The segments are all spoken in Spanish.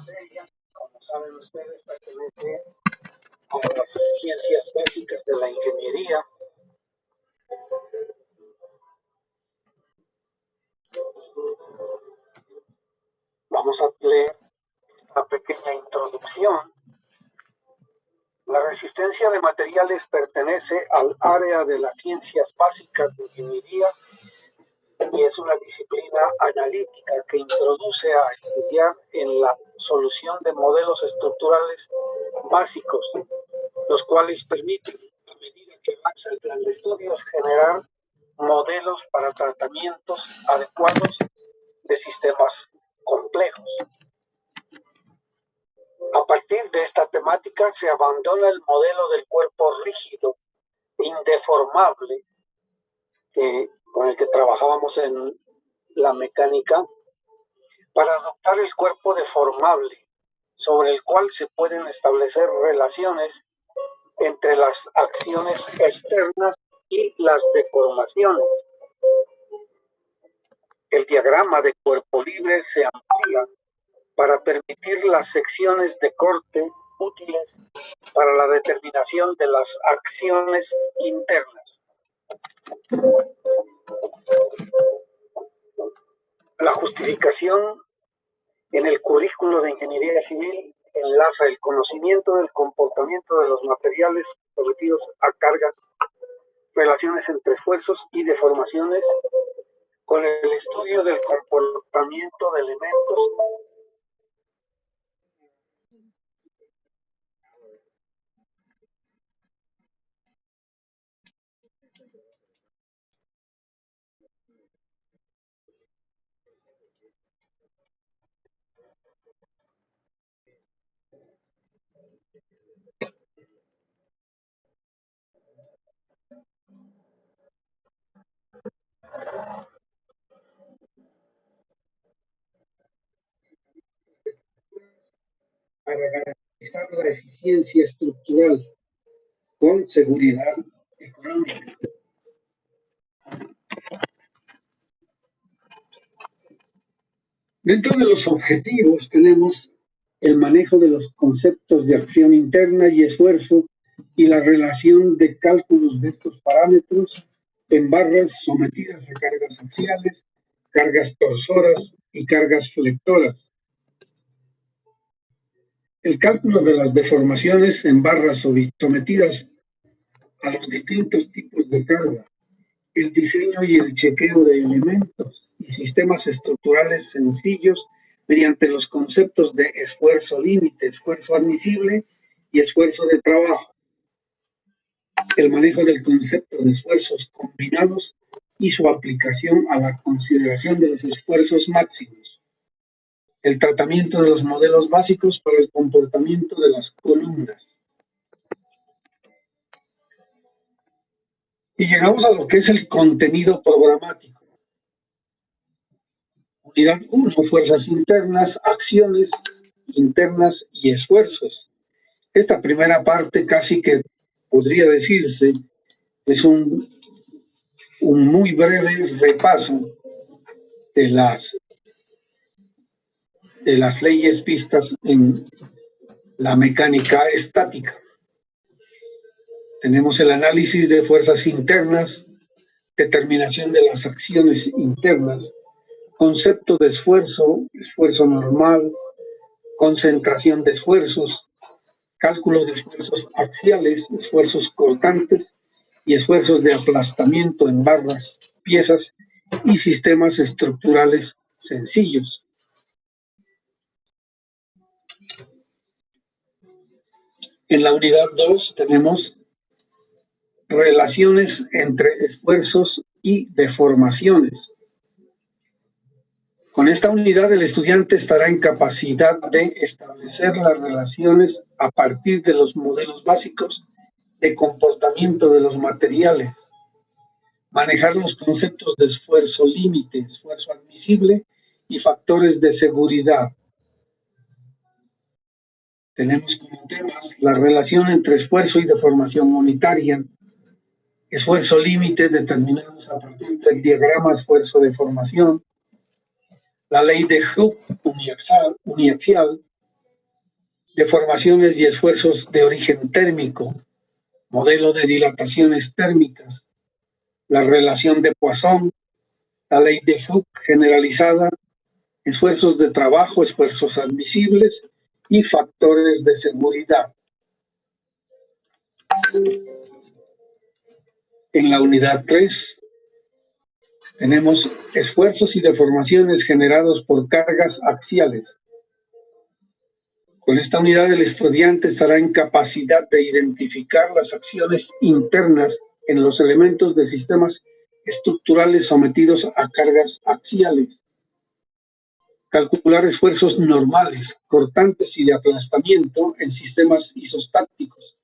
materia, como saben ustedes, pertenece a las ciencias básicas de la ingeniería. Vamos a leer esta pequeña introducción. La resistencia de materiales pertenece al área de las ciencias básicas de ingeniería y es una disciplina analítica que introduce a estudiar en la solución de modelos estructurales básicos, los cuales permiten, a medida que avanza el plan de estudios, generar modelos para tratamientos adecuados de sistemas complejos. A partir de esta temática se abandona el modelo del cuerpo rígido, indeformable, con el que trabajábamos en la mecánica, para adoptar el cuerpo deformable, sobre el cual se pueden establecer relaciones entre las acciones externas y las deformaciones. El diagrama de cuerpo libre se amplía para permitir las secciones de corte útiles para la determinación de las acciones internas. La justificación en el currículo de Ingeniería Civil enlaza el conocimiento del comportamiento de los materiales sometidos a cargas, relaciones entre esfuerzos y deformaciones, con el estudio del comportamiento de elementos para garantizar la eficiencia estructural con seguridad económica. Dentro de los objetivos tenemos el manejo de los conceptos de acción interna y esfuerzo y la relación de cálculos de estos parámetros en barras sometidas a cargas axiales, cargas torsoras y cargas flectoras. El cálculo de las deformaciones en barras sometidas a los distintos tipos de carga, el diseño y el chequeo de elementos y sistemas estructurales sencillos mediante los conceptos de esfuerzo límite, esfuerzo admisible y esfuerzo de trabajo. El manejo del concepto de esfuerzos combinados y su aplicación a la consideración de los esfuerzos máximos. El tratamiento de los modelos básicos para el comportamiento de las columnas. Y llegamos a lo que es el contenido programático. Unidad 1, fuerzas internas, acciones internas y esfuerzos. Esta primera parte casi que podría decirse es un muy breve repaso de las leyes vistas en la mecánica estática. Tenemos el análisis de fuerzas internas, determinación de las acciones internas, concepto de esfuerzo, esfuerzo normal, concentración de esfuerzos, cálculo de esfuerzos axiales, esfuerzos cortantes y esfuerzos de aplastamiento en barras, piezas y sistemas estructurales sencillos. En la unidad 2 tenemos relaciones entre esfuerzos y deformaciones. Con esta unidad el estudiante estará en capacidad de establecer las relaciones a partir de los modelos básicos de comportamiento de los materiales, manejar los conceptos de esfuerzo límite, esfuerzo admisible y factores de seguridad. Tenemos como temas la relación entre esfuerzo y deformación unitaria, esfuerzo límite determinados a partir del diagrama esfuerzo-deformación, la ley de Hooke uniaxial, deformaciones y esfuerzos de origen térmico, modelo de dilataciones térmicas, la relación de Poisson, la ley de Hooke generalizada, esfuerzos de trabajo, esfuerzos admisibles y factores de seguridad. En la unidad 3 tenemos esfuerzos y deformaciones generados por cargas axiales. Con esta unidad el estudiante estará en capacidad de identificar las acciones internas en los elementos de sistemas estructurales sometidos a cargas axiales, calcular esfuerzos normales, cortantes y de aplastamiento en sistemas isostáticos,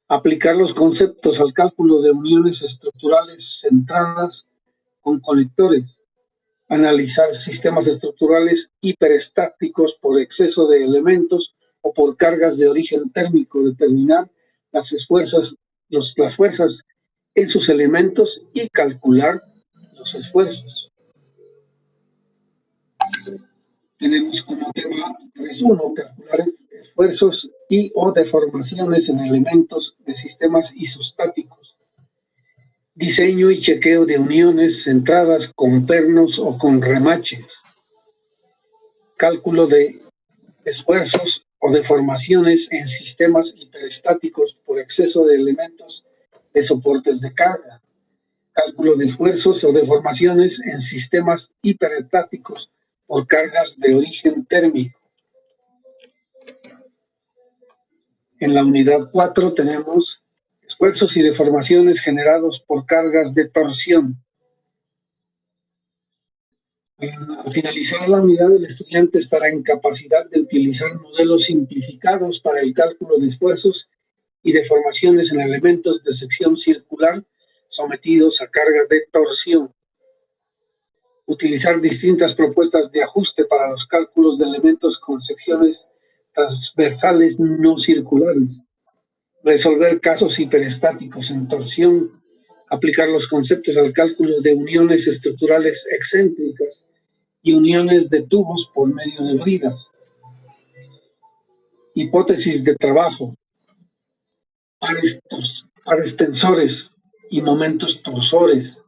aplicar los conceptos al cálculo de uniones estructurales centradas con conectores, analizar sistemas estructurales hiperestáticos por exceso de elementos o por cargas de origen térmico, determinar las fuerzas en sus elementos y calcular los esfuerzos. Tenemos como tema 3.1 calcular esfuerzos y o deformaciones en elementos de sistemas isostáticos. Diseño y chequeo de uniones centradas con pernos o con remaches. Cálculo de esfuerzos o deformaciones en sistemas hiperestáticos por exceso de elementos de soportes de carga. Cálculo de esfuerzos o deformaciones en sistemas hiperestáticos por cargas de origen térmico. En la unidad 4 tenemos esfuerzos y deformaciones generados por cargas de torsión. Al finalizar la unidad, el estudiante estará en capacidad de utilizar modelos simplificados para el cálculo de esfuerzos y deformaciones en elementos de sección circular sometidos a cargas de torsión. Utilizar distintas propuestas de ajuste para los cálculos de elementos con secciones transversales no circulares. Resolver casos hiperestáticos en torsión. Aplicar los conceptos al cálculo de uniones estructurales excéntricas y uniones de tubos por medio de bridas. Hipótesis de trabajo. Pares tensores y momentos torsores.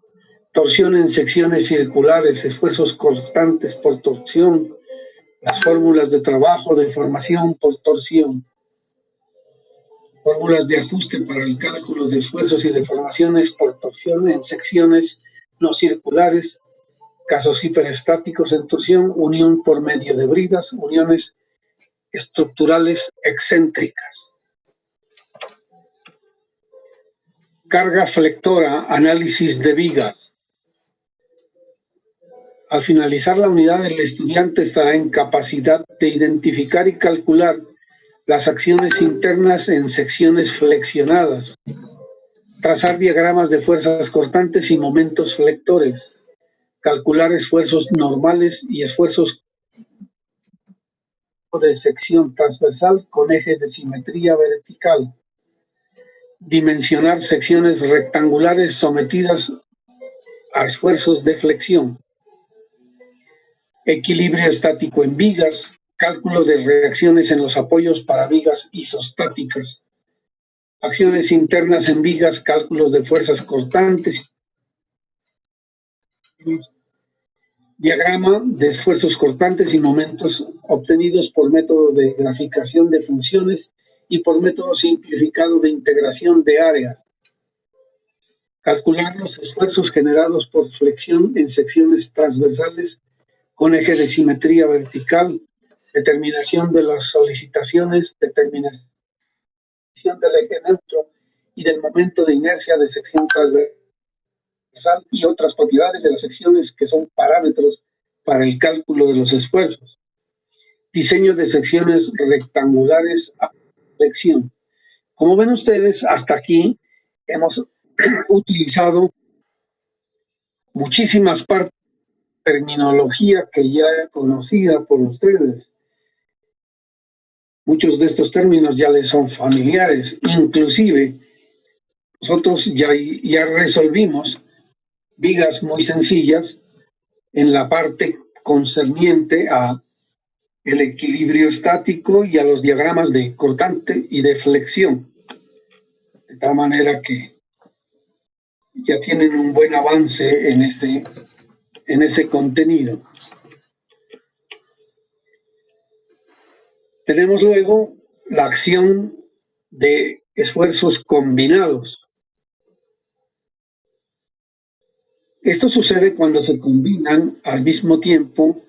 Torsión en secciones circulares, esfuerzos cortantes por torsión, las fórmulas de trabajo, deformación por torsión. Fórmulas de ajuste para el cálculo de esfuerzos y deformaciones por torsión en secciones no circulares, casos hiperestáticos en torsión, unión por medio de bridas, uniones estructurales excéntricas. Carga flectora, análisis de vigas. Al finalizar la unidad, el estudiante estará en capacidad de identificar y calcular las acciones internas en secciones flexionadas, trazar diagramas de fuerzas cortantes y momentos flectores, calcular esfuerzos normales y esfuerzos de sección transversal con eje de simetría vertical, dimensionar secciones rectangulares sometidas a esfuerzos de flexión, equilibrio estático en vigas, cálculo de reacciones en los apoyos para vigas isostáticas, acciones internas en vigas, cálculos de fuerzas cortantes, diagrama de esfuerzos cortantes y momentos obtenidos por método de graficación de funciones y por método simplificado de integración de áreas. Calcular los esfuerzos generados por flexión en secciones transversales con eje de simetría vertical, determinación de las solicitaciones, determinación del eje neutro y del momento de inercia de sección transversal y otras propiedades de las secciones que son parámetros para el cálculo de los esfuerzos. Diseño de secciones rectangulares a flexión. Como ven ustedes, hasta aquí hemos utilizado muchísimas partes de terminología que ya es conocida por ustedes. Muchos de estos términos ya les son familiares. Inclusive, nosotros ya resolvimos vigas muy sencillas en la parte concerniente a el equilibrio estático y a los diagramas de cortante y de flexión. De tal manera que ya tienen un buen avance en ese contenido. Tenemos luego la acción de esfuerzos combinados. Esto sucede cuando se combinan al mismo tiempo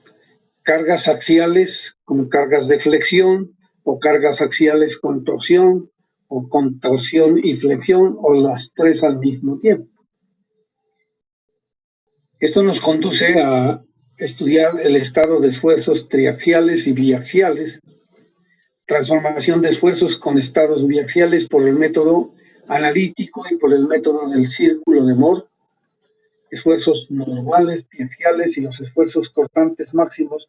cargas axiales con cargas de flexión o cargas axiales con torsión o con torsión y flexión o las tres al mismo tiempo. Esto nos conduce a estudiar el estado de esfuerzos triaxiales y biaxiales, transformación de esfuerzos con estados biaxiales por el método analítico y por el método del círculo de Mohr, esfuerzos normales, biaxiales y los esfuerzos cortantes máximos,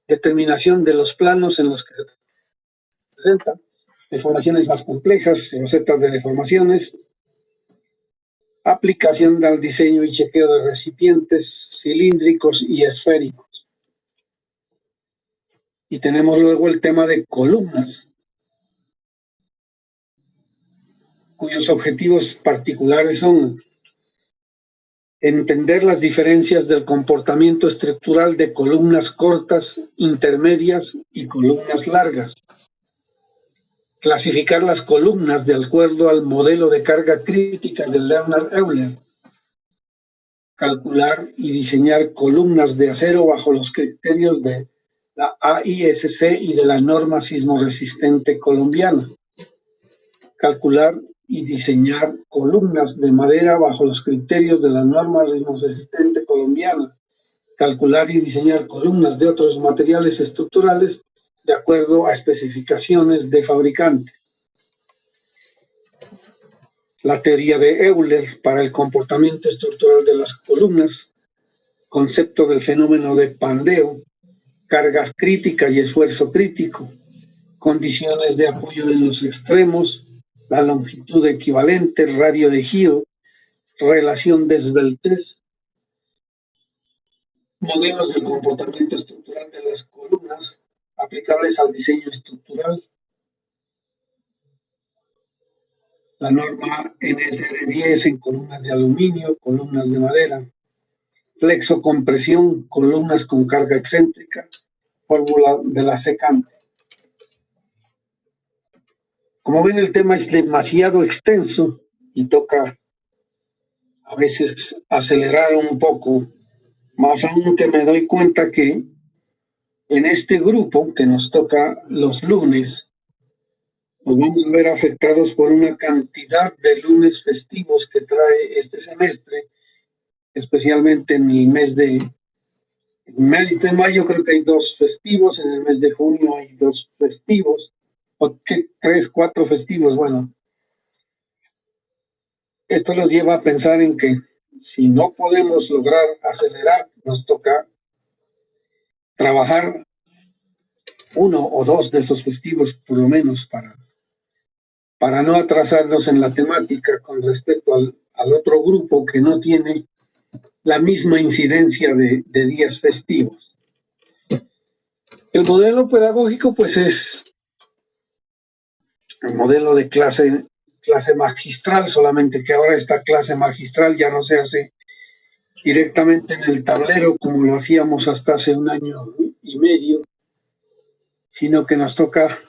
determinación de los planos en los que se presentan, deformaciones más complejas, rosetas de deformaciones, aplicación al diseño y chequeo de recipientes cilíndricos y esféricos. Y tenemos luego el tema de columnas, cuyos objetivos particulares son entender las diferencias del comportamiento estructural de columnas cortas, intermedias y columnas largas. Clasificar las columnas de acuerdo al modelo de carga crítica de Leonhard Euler. Calcular y diseñar columnas de acero bajo los criterios de la AISC y de la norma sismoresistente colombiana. Calcular y diseñar columnas de madera bajo los criterios de la norma sismoresistente colombiana. Calcular y diseñar columnas de otros materiales estructurales de acuerdo a especificaciones de fabricantes. La teoría de Euler para el comportamiento estructural de las columnas, concepto del fenómeno de pandeo, cargas críticas y esfuerzo crítico, condiciones de apoyo en los extremos, la longitud equivalente, radio de giro, relación de esbeltez, modelos del comportamiento estructural de las columnas aplicables al diseño estructural, la norma NSR10 en columnas de aluminio, columnas de madera, flexo-compresión, columnas con carga excéntrica, fórmula de la secante. Como ven, el tema es demasiado extenso y toca a veces acelerar un poco, más aún que me doy cuenta que en este grupo que nos toca los lunes, nos vamos a ver afectados por una cantidad de lunes festivos que trae este semestre, especialmente en el mes de mayo creo que hay 2 festivos, en el mes de junio hay 2 festivos, o 3, 4 festivos, bueno. Esto nos lleva a pensar en que si no podemos lograr acelerar, nos toca trabajar 1 o 2 de esos festivos por lo menos para no atrasarnos en la temática con respecto al otro grupo que no tiene la misma incidencia de días festivos. El modelo pedagógico pues es el modelo de clase magistral, solamente que ahora esta clase magistral ya no se hace directamente en el tablero como lo hacíamos hasta hace 1 año y medio, sino que nos toca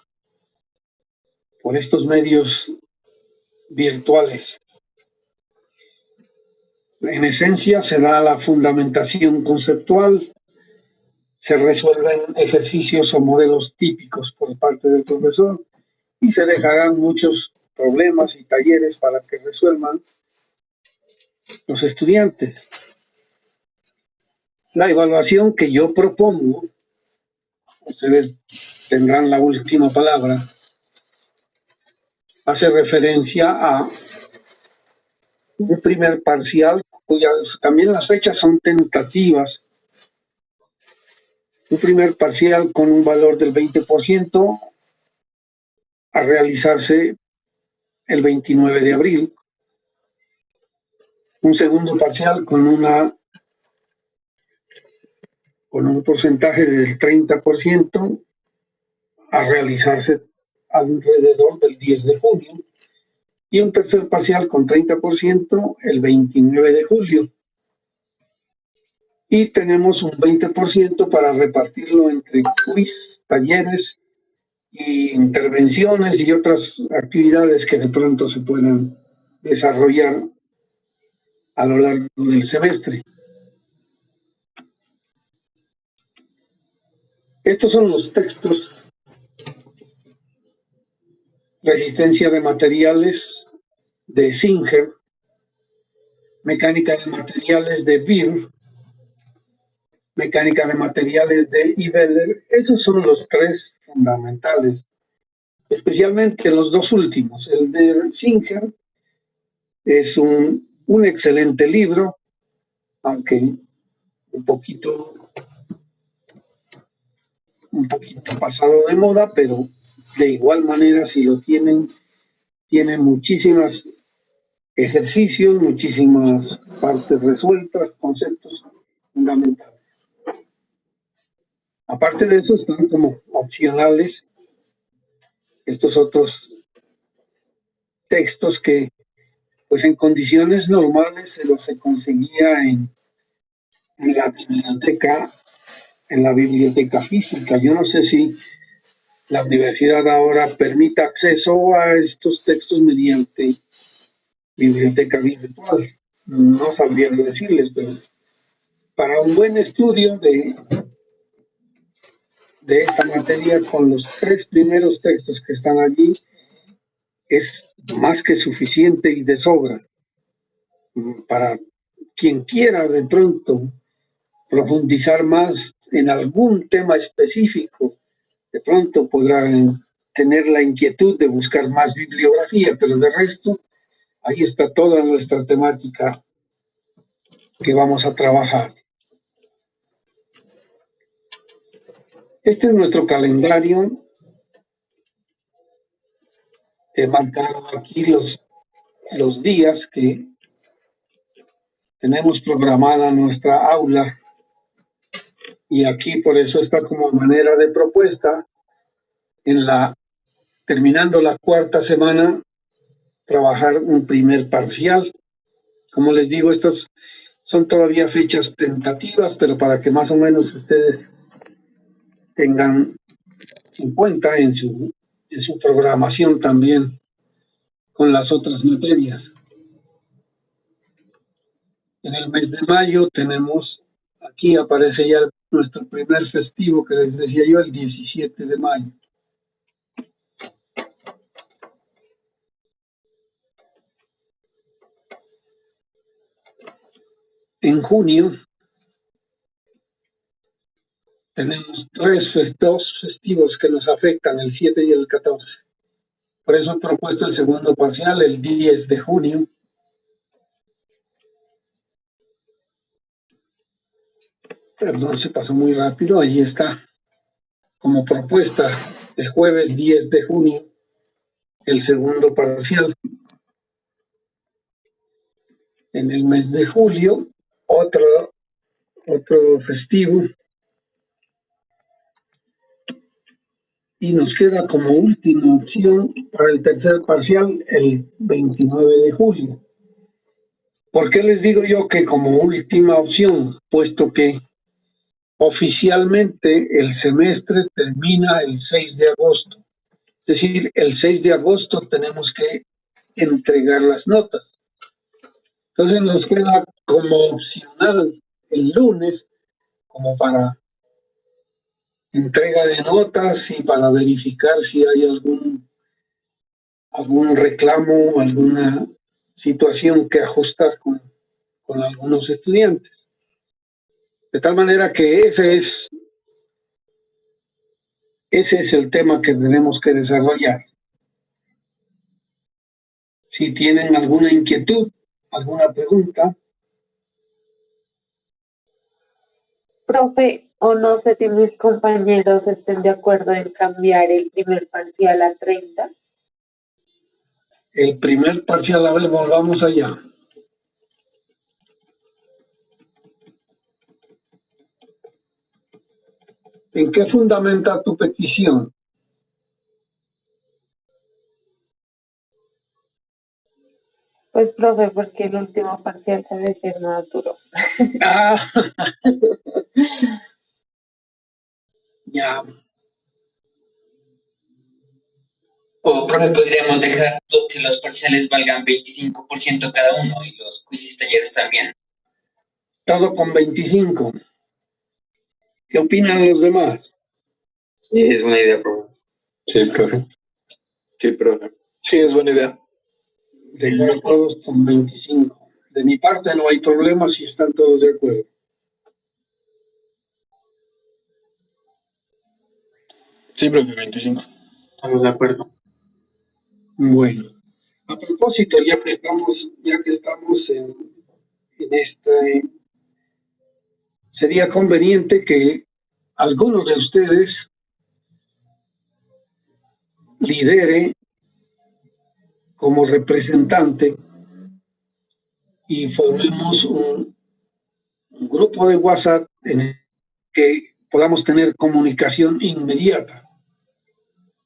por estos medios virtuales. En esencia se da la fundamentación conceptual, se resuelven ejercicios o modelos típicos por parte del profesor y se dejarán muchos problemas y talleres para que resuelvan los estudiantes. La evaluación que yo propongo, ustedes tendrán la última palabra, hace referencia a un primer parcial, cuya también las fechas son tentativas, un primer parcial con un valor del 20% a realizarse el 29 de abril, un segundo parcial con un porcentaje del 30%, a realizarse alrededor del 10 de junio y un tercer parcial con 30% el 29 de julio. Y tenemos un 20% para repartirlo entre quiz, talleres, y intervenciones y otras actividades que de pronto se puedan desarrollar a lo largo del semestre. Estos son los textos: Resistencia de materiales de Singer, Mecánica de materiales de Beer, Mecánica de materiales de Ibeler. Esos son los tres fundamentales, especialmente los dos últimos. El de Singer es un excelente libro, aunque un poquito pasado de moda, pero de igual manera, si lo tienen, tiene muchísimos ejercicios, muchísimas partes resueltas, conceptos fundamentales. Aparte de eso, están como opcionales estos otros textos que, pues en condiciones normales, se conseguía en la biblioteca física. Yo no sé si la universidad ahora permite acceso a estos textos mediante biblioteca virtual. No sabría decirles, pero para un buen estudio de esta materia, con los tres primeros textos que están allí, es más que suficiente y de sobra. Para quien quiera de pronto profundizar más en algún tema específico, de pronto podrán tener la inquietud de buscar más bibliografía, pero de resto, ahí está toda nuestra temática que vamos a trabajar. Este es nuestro calendario. He marcado aquí los días que tenemos programada nuestra aula, y aquí por eso está como manera de propuesta, terminando la cuarta semana, trabajar un primer parcial. Como les digo, estas son todavía fechas tentativas, pero para que más o menos ustedes tengan en cuenta en su programación también con las otras materias. En el mes de mayo tenemos, aquí aparece ya nuestro primer festivo que les decía yo, el 17 de mayo. En junio tenemos dos festivos que nos afectan, el 7 y el 14. Por eso he propuesto el segundo parcial, el 10 de junio. Perdón, se pasó muy rápido. Ahí está, como propuesta, el jueves 10 de junio, el segundo parcial. En el mes de julio, otro festivo. Y nos queda como última opción para el tercer parcial el 29 de julio. ¿Por qué les digo yo que como última opción? Puesto que oficialmente el semestre termina el 6 de agosto. Es decir, el 6 de agosto tenemos que entregar las notas. Entonces nos queda como opcional el lunes, como para entrega de notas y para verificar si hay algún reclamo, alguna situación que ajustar con algunos estudiantes. De tal manera que ese es el tema que tenemos que desarrollar. Si tienen alguna inquietud, alguna pregunta. Profe, o no sé si mis compañeros estén de acuerdo en cambiar el primer parcial a 30. El primer parcial, a ver, volvamos allá. ¿En qué fundamenta tu petición? Pues, profe, porque el último parcial se debe ser más duro. Ah, ya. O, profe, podríamos dejar que los parciales valgan 25% cada uno y los quizzes talleres también. Todo con 25. ¿Qué opinan los demás? Sí, es buena idea, profe. Sí, profe. Sí, profe. Sí, es buena idea. Dejar todos con 25. De mi parte no hay problema si están todos de acuerdo. Sí, profe, 25. Estamos de acuerdo. Bueno, a propósito, ya que estamos en este, sería conveniente que alguno de ustedes lidere como representante y formemos un grupo de WhatsApp en el que podamos tener comunicación inmediata.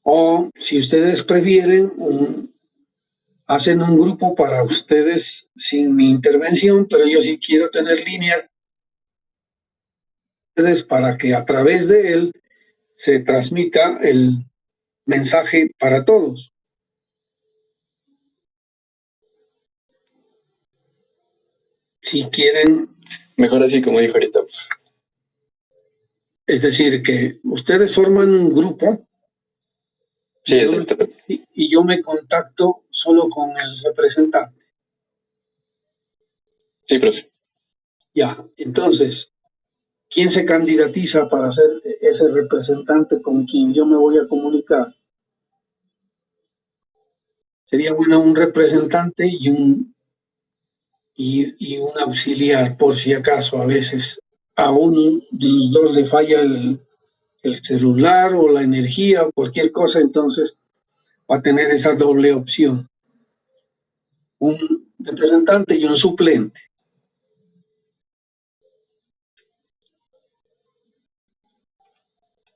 O si ustedes prefieren, hacen un grupo para ustedes sin mi intervención, pero yo sí quiero tener línea para que a través de él se transmita el mensaje para todos. Si quieren, Mejor así, como dijo ahorita. Pues. es decir, que ustedes forman un grupo. Sí, exacto. Y yo me contacto solo con el representante. Sí, profe. Ya, entonces, ¿quién se candidatiza para ser ese representante con quien yo me voy a comunicar? Sería bueno un representante y un auxiliar, por si acaso a veces a uno de los dos le falla el celular o la energía o cualquier cosa, entonces va a tener esa doble opción. Un representante y un suplente.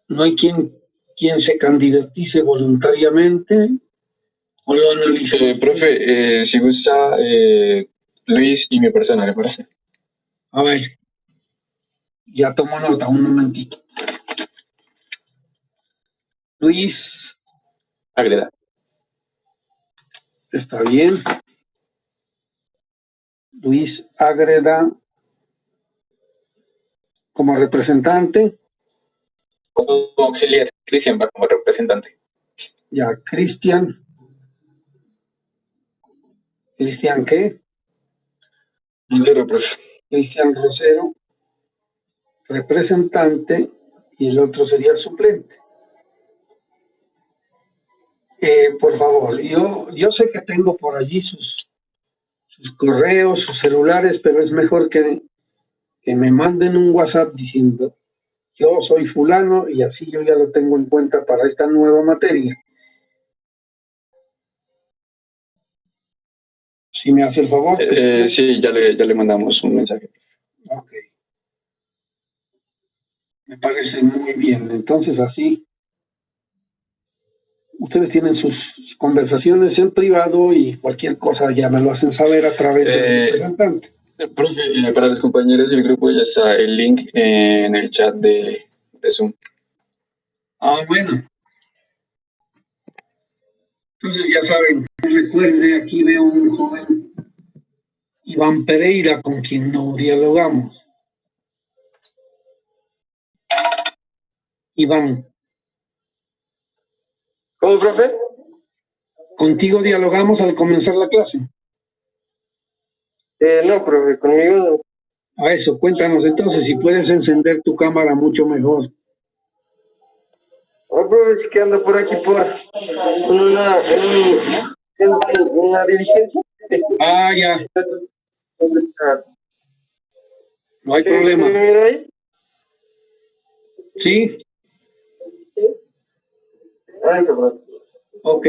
No hay quien se candidatice voluntariamente o lo analiza. Profe, si gusta Luis y mi persona, ¿le parece? A ver, ya tomo nota, un momentito. Luis, Agreda. está bien. Luis Ágreda como representante. Como auxiliar, Cristian va como representante. Ya, Cristian. ¿Cristian qué? Rosero, profe. Cristian Rosero, representante, y el otro sería el suplente. Por favor, yo sé que tengo por allí sus correos, sus celulares, pero es mejor que me manden un WhatsApp diciendo, yo soy fulano y así yo ya lo tengo en cuenta para esta nueva materia. Si me hace el favor. Sí, ya le mandamos un mensaje. Ok. Me parece muy bien. Entonces así, ustedes tienen sus conversaciones en privado y cualquier cosa ya me lo hacen saber a través del representante. Profe, para los compañeros del grupo ya está el link en el chat de Zoom. Ah, bueno. Entonces ya saben, recuerde, aquí veo un joven, Iván Pereira, con quien no dialogamos. Iván. ¿Cómo, profe? ¿Contigo dialogamos al comenzar la clase? No, profe, conmigo no. A eso, cuéntanos entonces, si puedes encender tu cámara mucho mejor. Oh, profe, es que ando por aquí en una diligencia. Ah, ya, no hay problema. ¿Me mira ahí? ¿Sí? Eso, profe. Ok.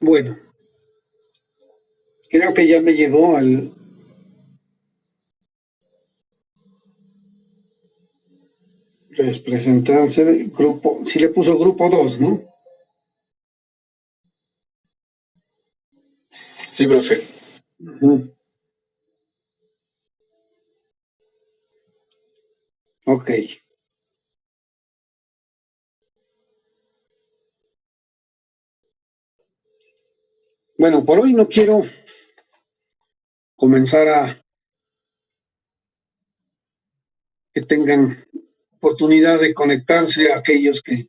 Bueno, creo que ya me llegó Representarse grupo, sí le puso grupo 2, ¿no? Sí, profe. Ujú. Ok. Bueno, por hoy no quiero comenzar a que tengan oportunidad de conectarse a aquellos que